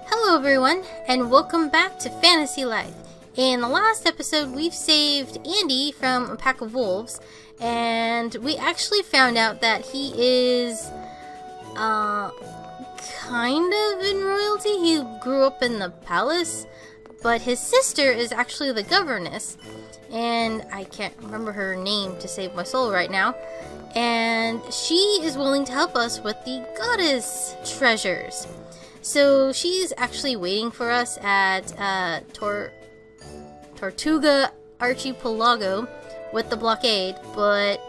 Hello everyone, and welcome back to Fantasy Life. In the last episode, we've saved Andy from a pack of wolves, and we actually found out that he is, kind of in royalty. He grew up in the palace, but his sister is actually the governess, and I can't remember her name to save my soul right now, and she is willing to help us with the goddess treasures. So she's actually waiting for us at Tortuga Archipelago with the blockade, but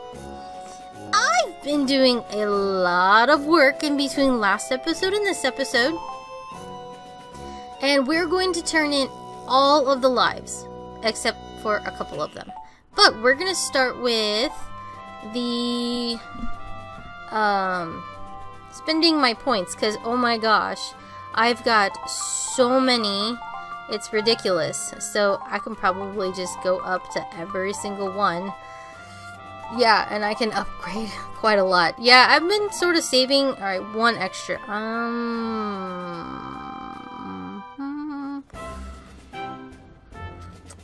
I've been doing a lot of work in between last episode and this episode, and we're going to turn in all of the lives except for a couple of them. But we're going to start with the spending my points, because oh my gosh, I've got so many, it's ridiculous. So I can probably just go up to every single one. Yeah, and I can upgrade quite a lot. Yeah, I've been sort of saving. Alright, one extra.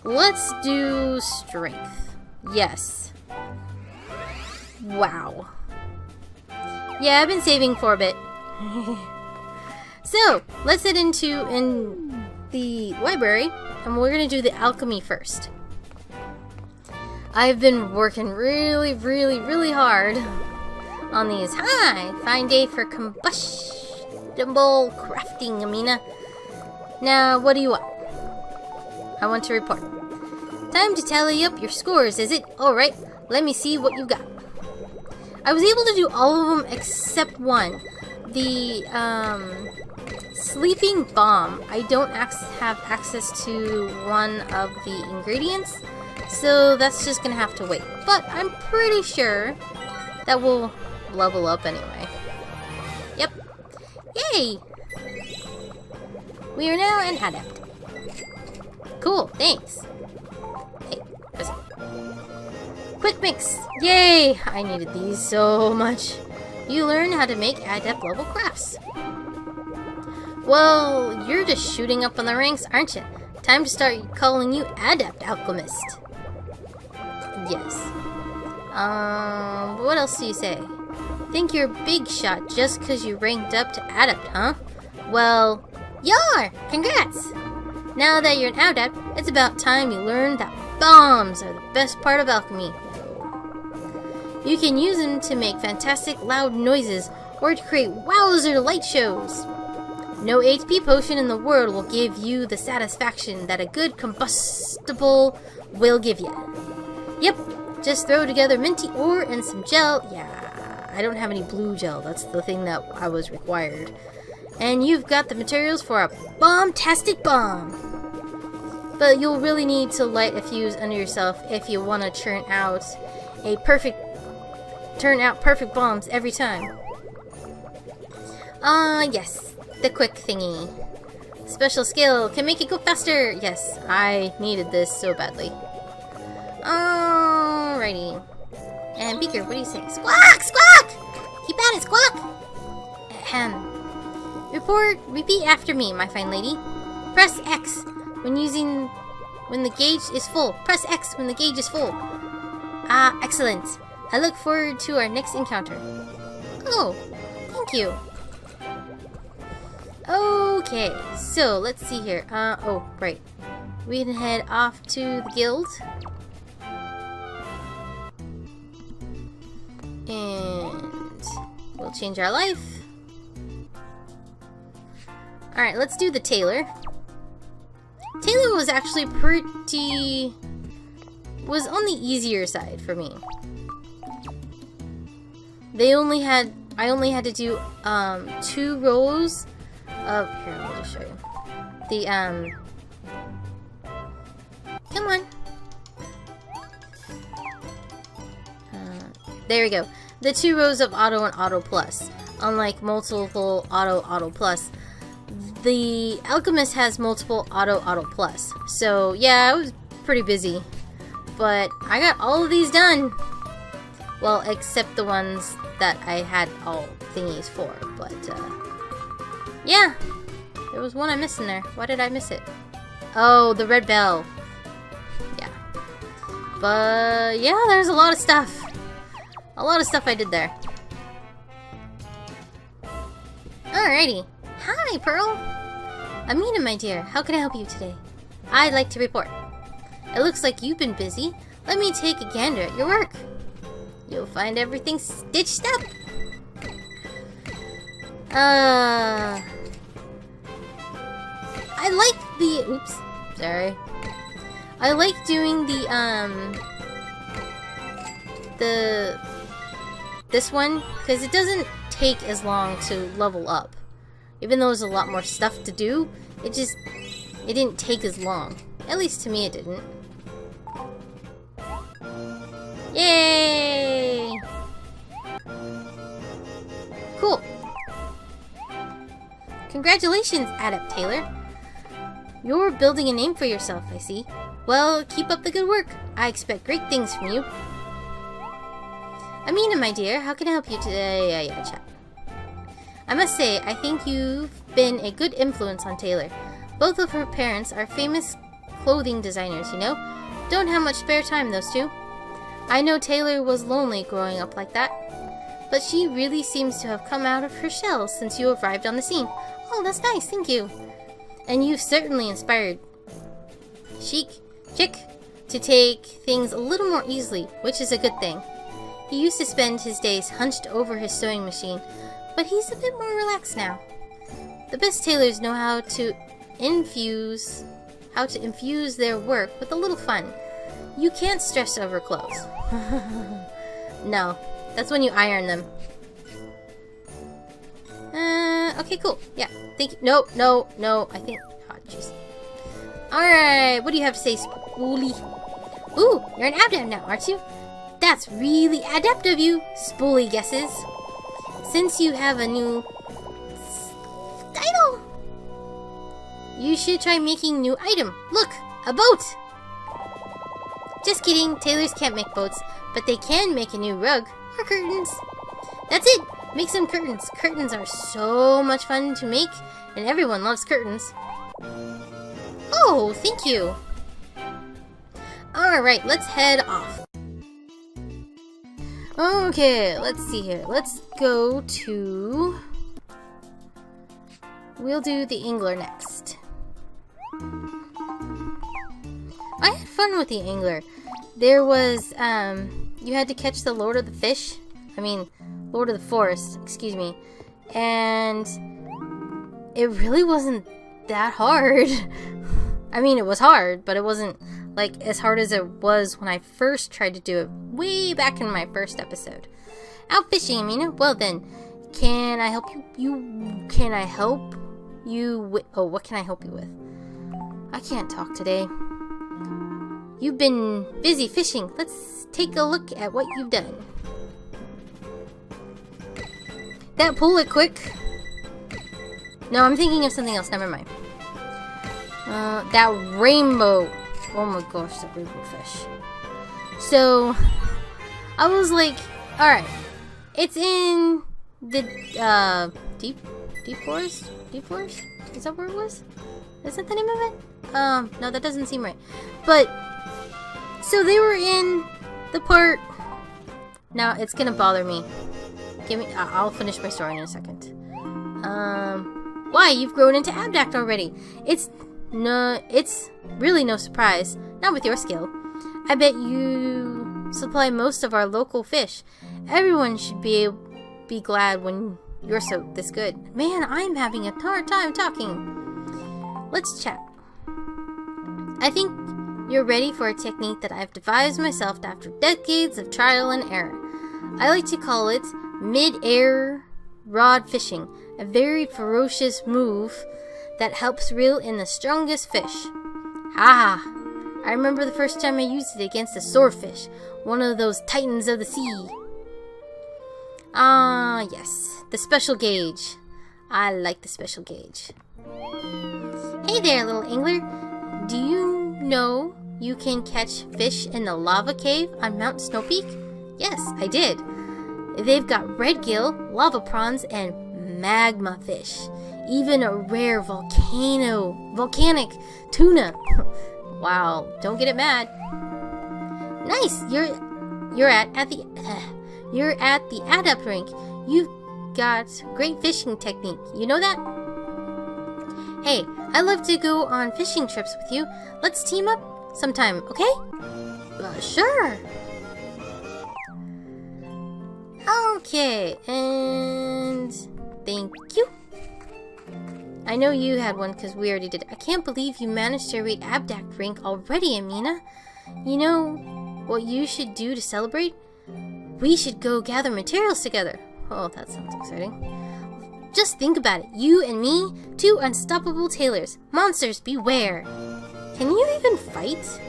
Let's do strength. Yes. Wow. Yeah, I've been saving for a bit. So, let's head into the library, and we're going to do the alchemy first. I've been working really hard on these. Hi! Fine day for combustible crafting, Amina. Now, what do you want? I want to report. Time to tally up your scores, is it? Alright, let me see what you got. I was able to do all of them except one. The, sleeping bomb. I don't have access to one of the ingredients, so that's just gonna have to wait. But I'm pretty sure that will level up anyway. Yep. Yay! We are now an adept. Cool, thanks. Hey, present. Quick mix! Yay! I needed these so much. You learn how to make adept level crafts. Well, you're just shooting up on the ranks, aren't you? Time to start calling you Adept Alchemist. Yes. What else do you say? Think you're a big shot just because you ranked up to Adept, huh? Well, you're! Congrats! Now that you're an Adept, it's about time you learn that bombs are the best part of alchemy. You can use them to make fantastic loud noises or to create wowzer light shows. No HP potion in the world will give you the satisfaction that a good combustible will give you. Yep, just throw together minty ore and some gel. Yeah, I don't have any blue gel. That's the thing that I was required. And you've got the materials for a bomb-tastic bomb. But you'll really need to light a fuse under yourself if you want to turn out perfect bombs every time. Yes. The quick thingy. Special skill can make it go faster. Yes, I needed this so badly. Alrighty. And Beaker, what do you say? Squawk! Squawk! Keep at it, Squawk! Ahem. Repeat after me, my fine lady. Press X when the gauge is full. Press X when the gauge is full. Ah, excellent. I look forward to our next encounter. Oh, thank you. Okay, so let's see here. Oh, right. We can head off to the guild. And we'll change our life. Alright, let's do the tailor. Tailor was actually was on the easier side for me. I only had to do 2 rows of, here, let me just show you. The come on. There we go. The 2 rows of auto and auto plus. Unlike multiple auto plus, the alchemist has multiple auto plus. So yeah, I was pretty busy, but I got all of these done. Well, except the ones that I had all thingies for, but yeah, There was one I missed in there. Why did I miss it? Oh, the red bell. Yeah. But, yeah, there's a lot of stuff. A lot of stuff I did there. Alrighty. Hi, Pearl. Amina, my dear. How can I help you today? I'd like to report. It looks like you've been busy. Let me take a gander at your work. You'll find everything stitched up. I like the... Oops. Sorry. I like doing this one, because it doesn't take as long to level up. Even though there's a lot more stuff to do, it didn't take as long. At least to me it didn't. Yay! Cool. Congratulations, Adept Taylor. You're building a name for yourself, I see. Well, keep up the good work. I expect great things from you. Amina, my dear, how can I help you today? Yeah, chat. I must say, I think you've been a good influence on Taylor. Both of her parents are famous clothing designers, you know? Don't have much spare time, those two. I know Taylor was lonely growing up like that, but she really seems to have come out of her shell since you arrived on the scene. Oh, that's nice, thank you. And you've certainly inspired Chick to take things a little more easily, which is a good thing. He used to spend his days hunched over his sewing machine, but he's a bit more relaxed now. The best tailors know how to infuse their work with a little fun. You can't stress over clothes. No, that's when you iron them. Okay, cool. Yeah, thank you. No, I think... Oh, jeez. Alright, what do you have to say, Spoolie? Ooh, you're an adept now, aren't you? That's really adept of you, Spoolie guesses. Since you have a new title, you should try making a new item. Look, a boat! Just kidding, tailors can't make boats, but they can make a new rug or curtains. That's it! Make some curtains. Curtains are so much fun to make, and everyone loves curtains. Oh, thank you! Alright, let's head off. Okay, let's see here. Let's go to... We'll do the Angler next. I had fun with the Angler. There was, you had to catch the Lord of the Fish. Lord of the Forest, excuse me. And it really wasn't that hard. It was hard, but it wasn't like as hard as it was when I first tried to do it way back in my first episode. Out fishing, Amina. Well then, can I help you? Can I help you with? Oh, what can I help you with? I can't talk today. You've been busy fishing. Let's take a look at what you've done. That pull it quick. No, I'm thinking of something else. Never mind. That rainbow. Oh my gosh, that rainbow fish. So, I was like, alright. It's in the, deep forest? Deep forest? Is that where it was? Is that the name of it? No, that doesn't seem right. But, so they were in the part... Now, it's gonna bother me. I'll finish my story in a second. Why? You've grown into Abdact already. It's really no surprise. Not with your skill. I bet you supply most of our local fish. Everyone should be glad when you're this good. Man, I'm having a hard time talking. Let's chat. I think you're ready for a technique that I've devised myself after decades of trial and error. I like to call it mid-air rod fishing, a very ferocious move that helps reel in the strongest fish. Ah, I remember the first time I used it against a swordfish, one of those titans of the sea. Ah, yes, the special gauge. I like the special gauge. Hey there, little angler. Do you know you can catch fish in the lava cave on Mount Snow Peak? Yes, I did. They've got red gill, lava prawns, and magma fish. even a rare volcanic tuna. Wow, don't get it mad. Nice, you're at the adept rink. You've got great fishing technique. You know that? Hey, I'd love to go on fishing trips with you. Let's team up sometime, okay? Sure. Okay, and thank you. I know you had one because we already did it. I can't believe you managed to read Abdact Rink already, Amina. You know what you should do to celebrate? We should go gather materials together. Oh, that sounds exciting. Just think about it. You and me, two unstoppable tailors. Monsters beware. Can you even fight?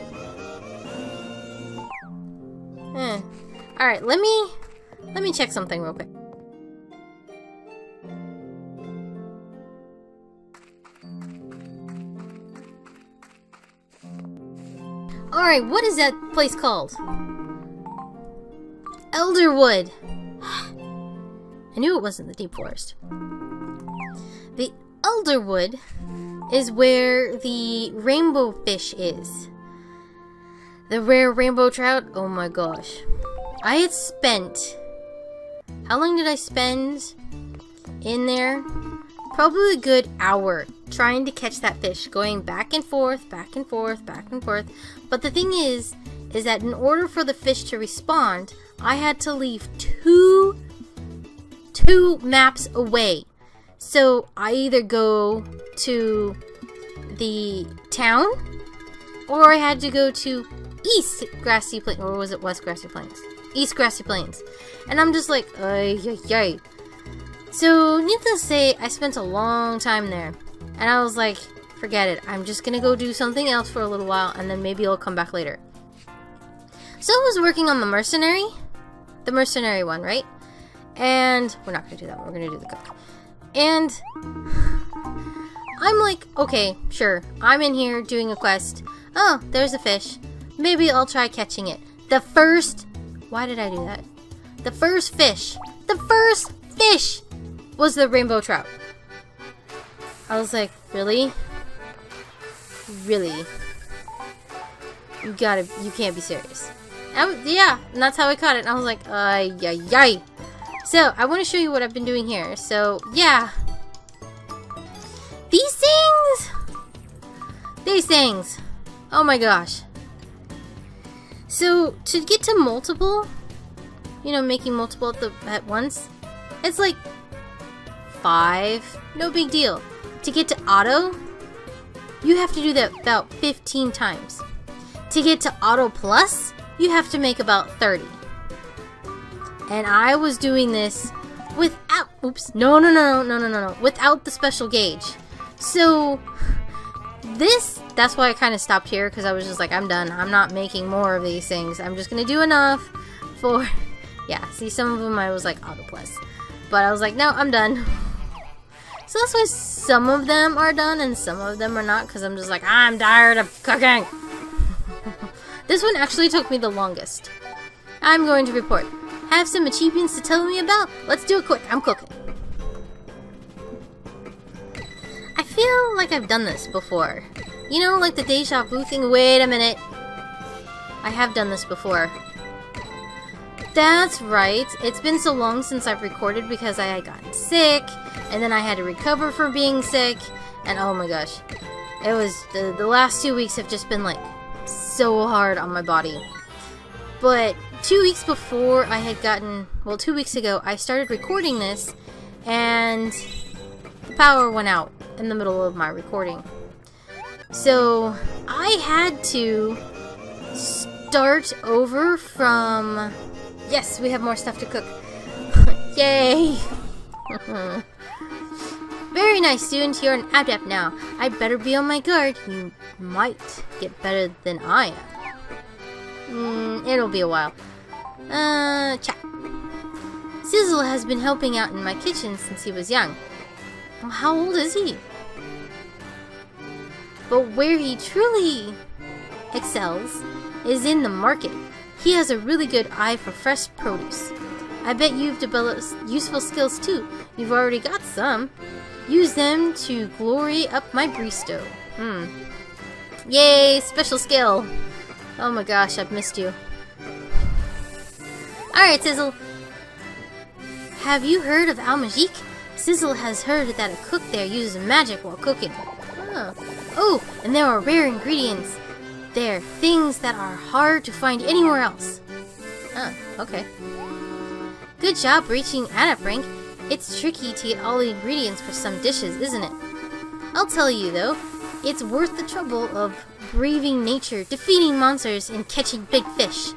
Alright, let me check something real quick. Alright, what is that place called? Elderwood. I knew it wasn't the deep forest. The Elderwood is where the rainbow fish is. The rare rainbow trout. Oh my gosh. I had spent... How long did I spend in there? Probably a good hour trying to catch that fish, going back and forth, back and forth, back and forth. But the thing is that in order for the fish to respond, I had to leave two maps away. So I either go to the town, or I had to go to East Grassy Plains, or was it West Grassy Plains? East Grassy Plains. And I'm just like, ay. So, needless to say, I spent a long time there. And I was like, forget it. I'm just gonna go do something else for a little while, and then maybe I'll come back later. So I was working on the mercenary one, right? And we're not gonna do that one. We're gonna do the cook. And I'm like, okay, sure. I'm in here doing a quest. Oh, there's a fish. Maybe I'll try catching it. Why did I do that? The first fish was the rainbow trout. I was like, really? Really? You can't be serious. Yeah, and that's how I caught it. And I was like, yay. So, I want to show you what I've been doing here. So, yeah. These things. Oh my gosh. So, to get to multiple, making multiple at once, it's like 5. No big deal. To get to auto, you have to do that about 15 times. To get to auto plus, you have to make about 30. And I was doing this without, without the special gauge. So, that's why I kind of stopped here, because I was just like, I'm done. I'm not making more of these things. I'm just going to do enough for, yeah, see, some of them I was like, auto plus. But I was like, no, I'm done. So that's why some of them are done and some of them are not, because I'm just like, I'm tired of cooking. This one actually took me the longest. I'm going to report. Have some achievements to tell me about? Let's do it quick. I'm cooking. I feel like I've done this before. Like the deja vu thing. Wait a minute. I have done this before. That's right. It's been so long since I've recorded because I had gotten sick. And then I had to recover from being sick. And oh my gosh. It was... The last 2 weeks have just been like so hard on my body. But 2 weeks before I had gotten... Well, 2 weeks ago, I started recording this. And the power went out in the middle of my recording. So I had to start over from... Yes, we have more stuff to cook. Yay! Very nice, student. You're an adept now. I'd better be on my guard. You might get better than I am. It'll be a while. Chat. Sizzle has been helping out in my kitchen since he was young. Well, how old is he? But where he truly excels is in the market. He has a really good eye for fresh produce. I bet you've developed useful skills too. You've already got some. Use them to glory up my bristo. Yay, special skill. Oh my gosh, I've missed you. Alright, Sizzle. Have you heard of Almagique? Sizzle has heard that a cook there uses magic while cooking. Oh, and there are rare ingredients there. Things that are hard to find anywhere else. Okay. Good job reaching adept rank. It's tricky to get all the ingredients for some dishes, isn't it? I'll tell you though, it's worth the trouble of braving nature, defeating monsters, and catching big fish.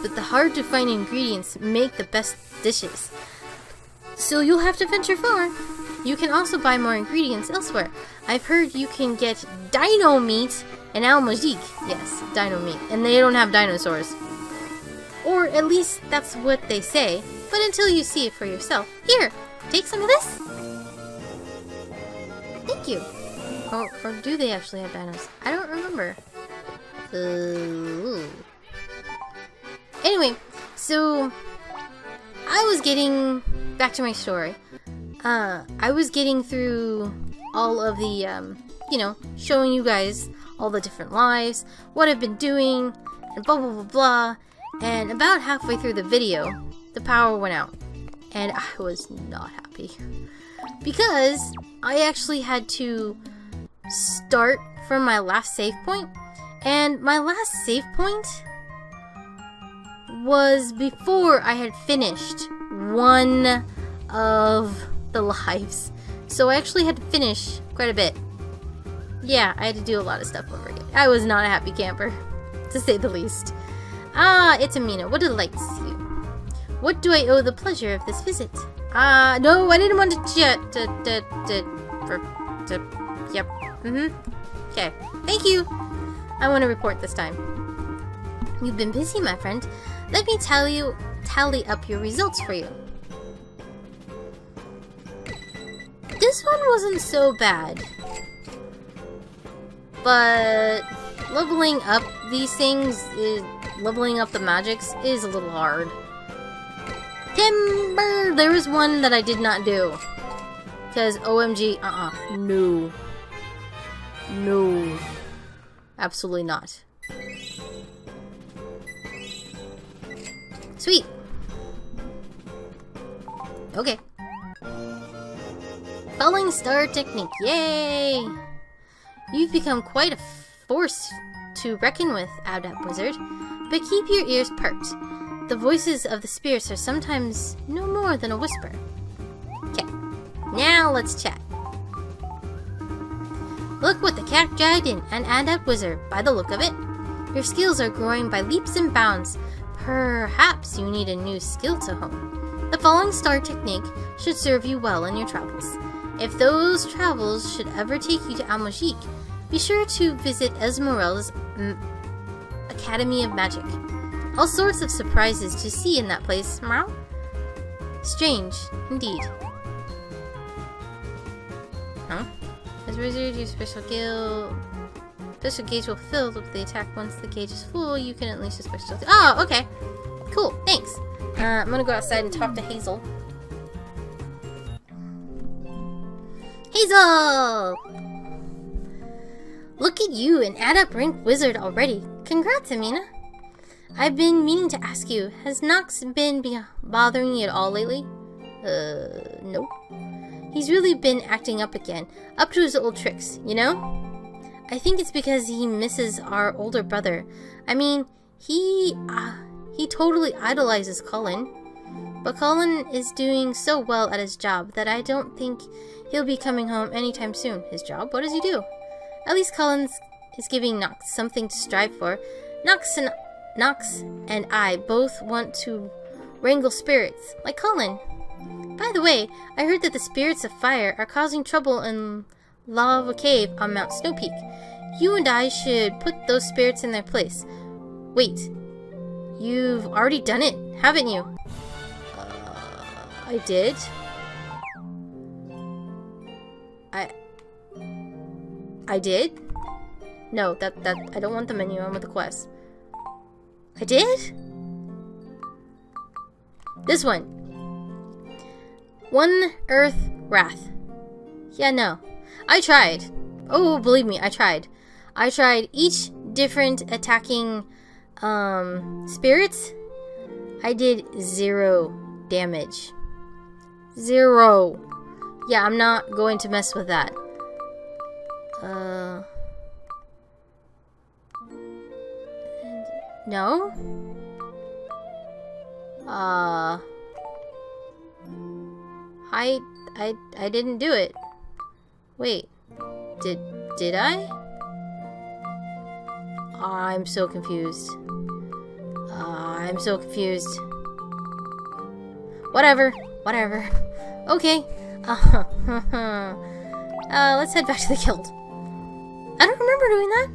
But the hard to find ingredients make the best dishes. So you'll have to venture far. You can also buy more ingredients elsewhere. I've heard you can get dino meat in Almagique. Yes, dino meat. And they don't have dinosaurs. Or at least that's what they say. But until you see it for yourself. Here, take some of this. Thank you. Or do they actually have dinos? I don't remember. Anyway, so I was getting back to my story. I was getting through all of the, showing you guys all the different lives, what I've been doing, and blah blah blah blah. And about halfway through the video, the power went out, and I was not happy because I actually had to start from my last save point, and my last save point was before I had finished one of the lives. So I actually had to finish quite a bit. Yeah, I had to do a lot of stuff over again. I was not a happy camper, to say the least. It's Amina. What a delight to see you. What do I owe the pleasure of this visit? No, I didn't want to yep. Okay. Thank you. I want to report this time. You've been busy, my friend. Let me tally up your results for you. This one wasn't so bad. But leveling up these things, leveling up the magics is a little hard. Timber! There was one that I did not do. Because OMG, no. No. Absolutely not. Sweet. Okay. Falling star technique. Yay! You've become quite a force to reckon with, Adept Wizard. But keep your ears perked. The voices of the spirits are sometimes no more than a whisper. Okay. Now let's chat. Look what the cat dragged in, an Adept Wizard, by the look of it. Your skills are growing by leaps and bounds. Perhaps you need a new skill to hone. The falling star technique should serve you well in your travels. If those travels should ever take you to Almagique, be sure to visit Esmeralda's Academy of Magic. All sorts of surprises to see in that place. Meow. Strange, indeed. Huh? As wizard, your special gauge will fill with the attack. Once the gauge is full, you can unleash a special. Oh, okay. Cool, thanks. I'm gonna go outside and talk to Hazel. Hazel! Look at you, an adept rank wizard already. Congrats, Amina. I've been meaning to ask you, has Nox been bothering you at all lately? Nope. He's really been acting up again, up to his old tricks, you know? I think it's because he misses our older brother. I mean, he totally idolizes Colin. But Colin is doing so well at his job that I don't think he'll be coming home anytime soon. His job? What does he do? At least Colin is giving Nox something to strive for. Nox and I both want to wrangle spirits, like Colin. By the way, I heard that the spirits of fire are causing trouble in Lava Cave on Mount Snow Peak. You and I should put those spirits in their place. Wait, you've already done it, haven't you? I did? I did? No, that I don't want the menu, I want the quest. I did? This one. One Earth Wrath. Yeah, no. I tried. Oh, believe me, I tried. I tried each different attacking spirits. I did 0 damage. 0. Yeah, I'm not going to mess with that. No? I didn't do it. Wait. Did I? I'm so confused. I'm so confused. Whatever. Okay. Let's head back to the guild. I don't remember doing that.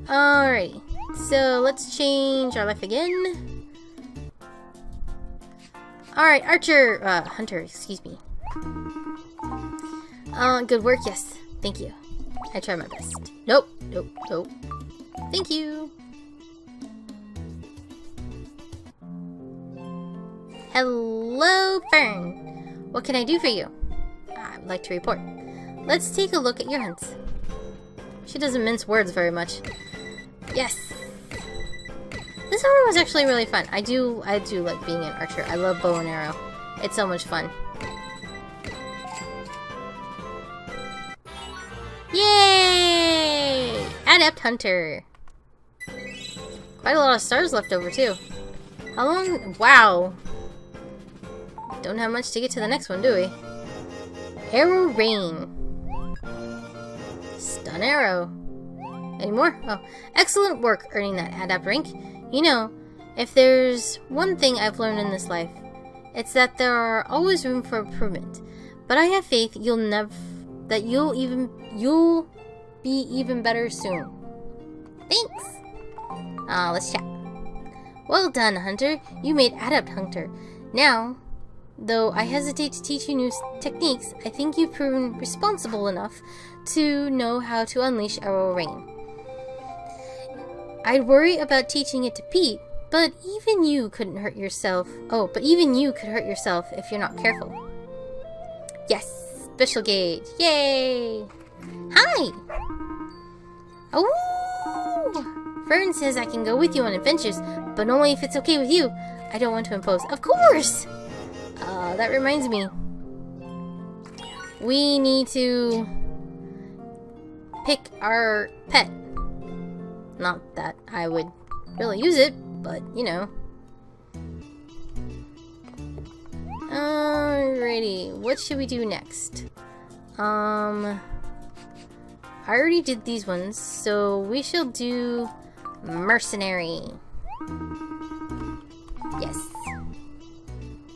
Alrighty. So let's change our life again. Alright, Archer, Hunter, excuse me. Good work, yes. Thank you. I tried my best. Nope. Thank you. Hello, Fern. What can I do for you? I would like to report. Let's take a look at your hunts. She doesn't mince words very much. Yes. This one was actually really fun. I do like being an archer. I love bow and arrow. It's so much fun. Yay! Adept Hunter. Quite a lot of stars left over too. How long? Wow. Don't have much to get to the next one, do we? Arrow Rain. Stun Arrow. Any more? Oh, excellent work earning that adept rank. You know, if there's one thing I've learned in this life, it's that there are always room for improvement. But I have faith you'll be even better soon. Thanks. Let's chat. Well done, Hunter. You made Adept Hunter. Now, though I hesitate to teach you new techniques, I think you've proven responsible enough to know how to unleash Arrow Rain. I'd worry about teaching it to Pete, but even you couldn't hurt yourself. Oh, but even you could hurt yourself if you're not careful. Yes, special gauge. Yay! Hi! Oh! Fern says I can go with you on adventures, but only if it's okay with you. I don't want to impose. Of course! That reminds me. We need to pick our pet. Not that I would really use it, but you know. Alrighty, what should we do next? I already did these ones, so we shall do Mercenary. Yes.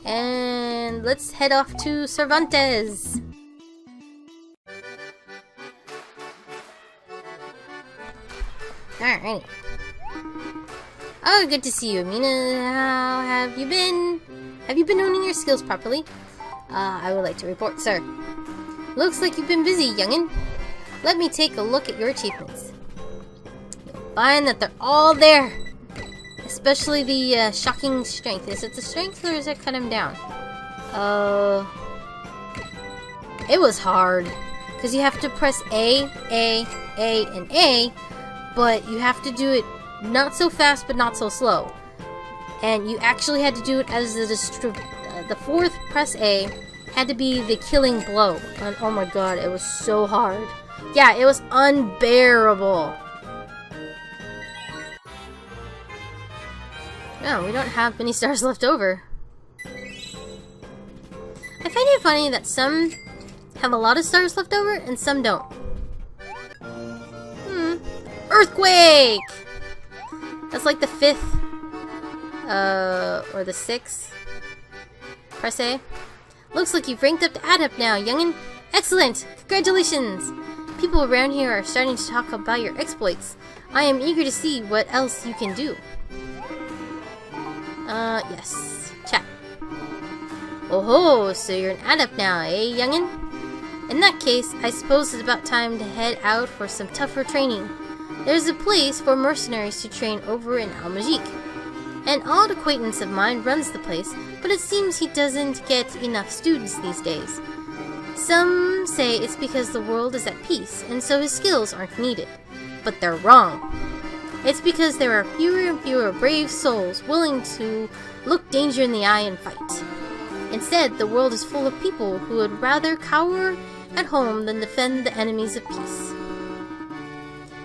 And let's head off to Cervantes. Alrighty. Oh, good to see you, Amina. How have you been? Have you been honing your skills properly? I would like to report, sir. Looks like you've been busy, youngin'. Let me take a look at your achievements. You'll find that they're all there. Especially the shocking strength. Is it the strength or is it cut him down? It was hard. Because you have to press A, and A. But you have to do it not so fast, but not so slow. And you actually had to do it as the fourth press A had to be the killing blow. And oh my god, it was so hard. Yeah, it was unbearable. No, we don't have many stars left over. I find it funny that some have a lot of stars left over and some don't. Earthquake! That's like the 5th, or the 6th. Press A. Looks like you've ranked up to Adept now, youngin'. Excellent! Congratulations! People around here are starting to talk about your exploits. I am eager to see what else you can do. Yes. Chat. Oh ho, so you're an Adept now, eh, youngin'? In that case, I suppose it's about time to head out for some tougher training. There's a place for mercenaries to train over in Almagique. An odd acquaintance of mine runs the place, but it seems he doesn't get enough students these days. Some say it's because the world is at peace, and so his skills aren't needed. But they're wrong. It's because there are fewer and fewer brave souls willing to look danger in the eye and fight. Instead, the world is full of people who would rather cower at home than defend the enemies of peace.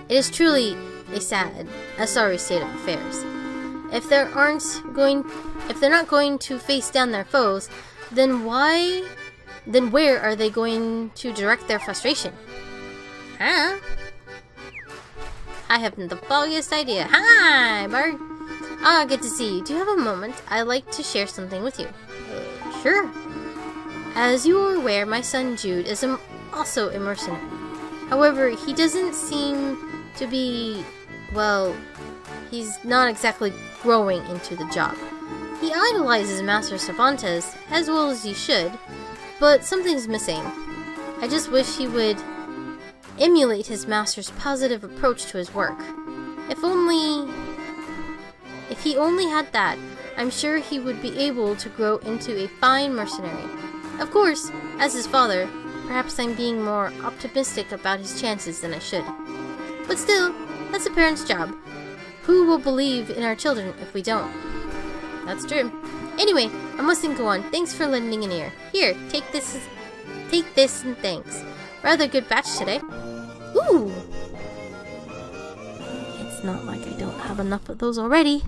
It is truly a sorry state of affairs. If they're not going to face down their foes, then where are they going to direct their frustration? Huh? I haven't the foggiest idea. Hi, Bard. Ah, good to see you. Do you have a moment? I'd like to share something with you. Sure. As you are aware, my son Jude is also a mercenary. However, he doesn't seem to be, well, he's not exactly growing into the job. He idolizes Master Cervantes as well as he should, but something's missing. I just wish he would emulate his master's positive approach to his work. If he only had that, I'm sure he would be able to grow into a fine mercenary. Of course, as his father, perhaps I'm being more optimistic about his chances than I should. But still, that's a parent's job. Who will believe in our children if we don't? That's true. Anyway, I mustn't go on. Thanks for lending an ear. Here, take this and thanks. Rather good batch today. Ooh! It's not like I don't have enough of those already.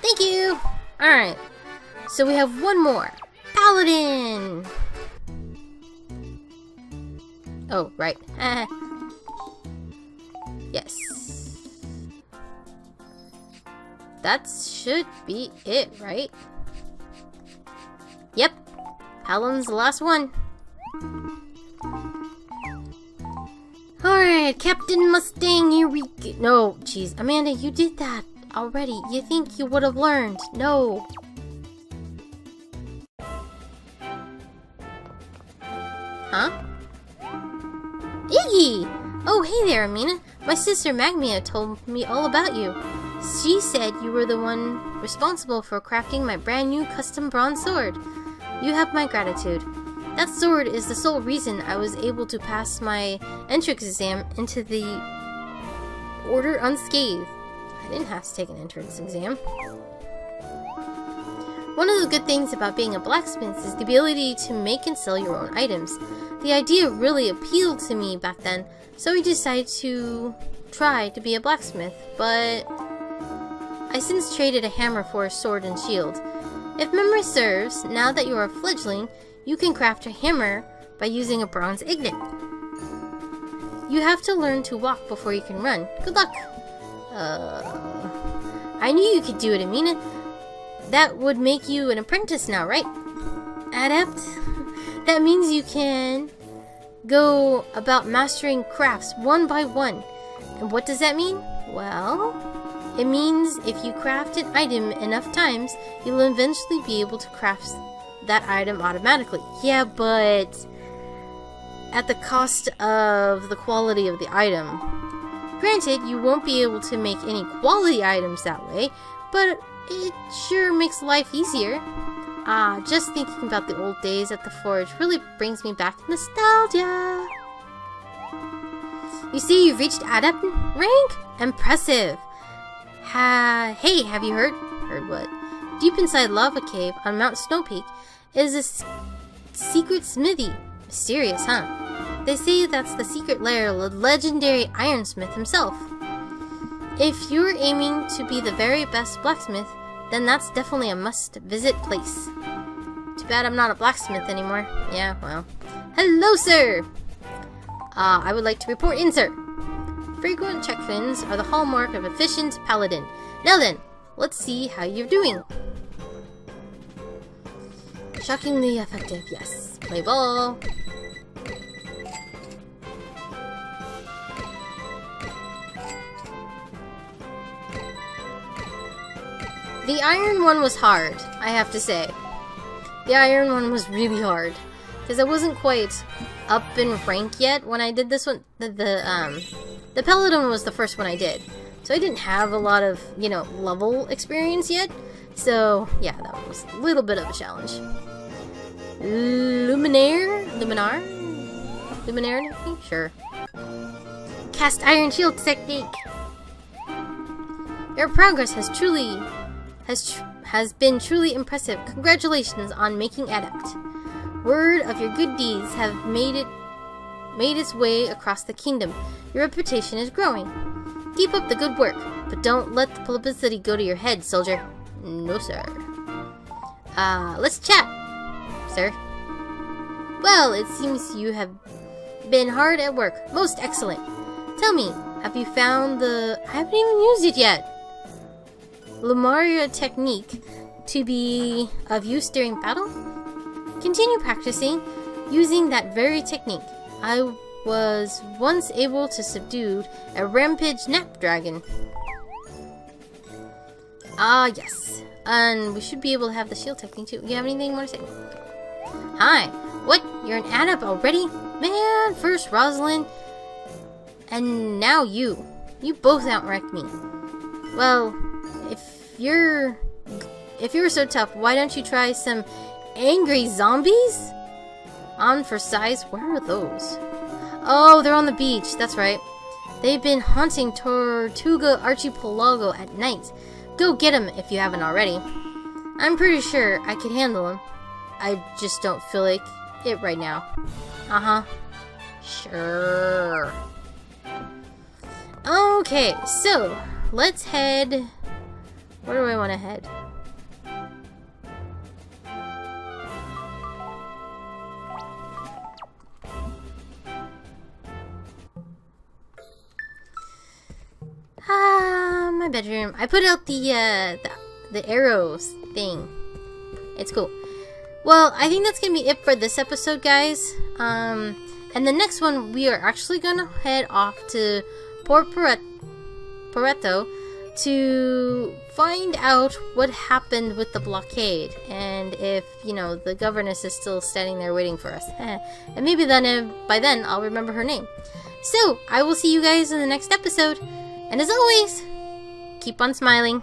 Thank you! Alright, so we have one more. Paladin! Oh, right. Yes. That should be it, right? Yep. Paladin's the last one. Alright, Captain Mustang, here we go. No, jeez. Amanda, you did that already. You think you would have learned. No. Huh? Iggy! Oh, hey there, Amina. My sister Magmia told me all about you. She said you were the one responsible for crafting my brand new custom bronze sword. You have my gratitude. That sword is the sole reason I was able to pass my entrance exam into the Order unscathed. I didn't have to take an entrance exam. One of the good things about being a blacksmith is the ability to make and sell your own items. The idea really appealed to me back then, so I decided to try to be a blacksmith, but I since traded a hammer for a sword and shield. If memory serves, now that you are a fledgling, you can craft a hammer by using a bronze ingot. You have to learn to walk before you can run. Good luck! I knew you could do it, Amina. That would make you an apprentice now, right? Adept? That means you can go about mastering crafts one by one. And what does that mean? Well, it means if you craft an item enough times, you'll eventually be able to craft that item automatically. Yeah, but at the cost of the quality of the item. Granted, you won't be able to make any quality items that way, but it sure makes life easier. Just thinking about the old days at the forge really brings me back to nostalgia. You see, you've reached Adept rank? Impressive! Hey, have you heard? Heard what? Deep inside Lava Cave on Mount Snow Peak is a secret smithy. Mysterious, huh? They say that's the secret lair of the legendary ironsmith himself. If you're aiming to be the very best blacksmith, then that's definitely a must-visit place. Too bad I'm not a blacksmith anymore. Yeah, well. Hello, sir! I would like to report in, sir. Frequent check-ins are the hallmark of efficient paladin. Now then, let's see how you're doing. Shockingly effective, yes. Play ball. The iron one was hard, I have to say. The iron one was really hard. Because I wasn't quite up in rank yet when I did this one. The paladin was the first one I did. So I didn't have a lot of, level experience yet. So, yeah, that was a little bit of a challenge. Luminaire technique? Sure. Cast iron shield technique. Your progress has been truly impressive. Congratulations on making adept. Word of your good deeds have made its way across the kingdom. Your reputation is growing. Keep up the good work, but don't let the publicity go to your head, soldier. No, sir. Let's chat, sir. Well, it seems you have been hard at work. Most excellent. Tell me, have you found the... I haven't even used it yet. Luminaire technique to be of use during battle? Continue practicing using that very technique. I was once able to subdue a rampage nap dragon. Ah, yes. And we should be able to have the shield technique too. You have anything more to say? Hi. What? You're an adept already? Man, first Rosalind, and now you. You both outranked me. Well, if you're so tough, why don't you try some angry zombies? On for size. Where are those? Oh, they're on the beach. That's right. They've been haunting Tortuga Archipelago at night. Go get them if you haven't already. I'm pretty sure I could handle them. I just don't feel like it right now. Uh-huh. Sure. Okay, so let's head... Where do I want to head? My bedroom. I put out the arrows thing. It's cool. Well, I think that's gonna be it for this episode, guys. And the next one, we are actually gonna head off to Port Pareto to find out what happened with the blockade, and if, you know, the governess is still standing there waiting for us. And maybe then, by then, I'll remember her name. So, I will see you guys in the next episode. And as always, keep on smiling.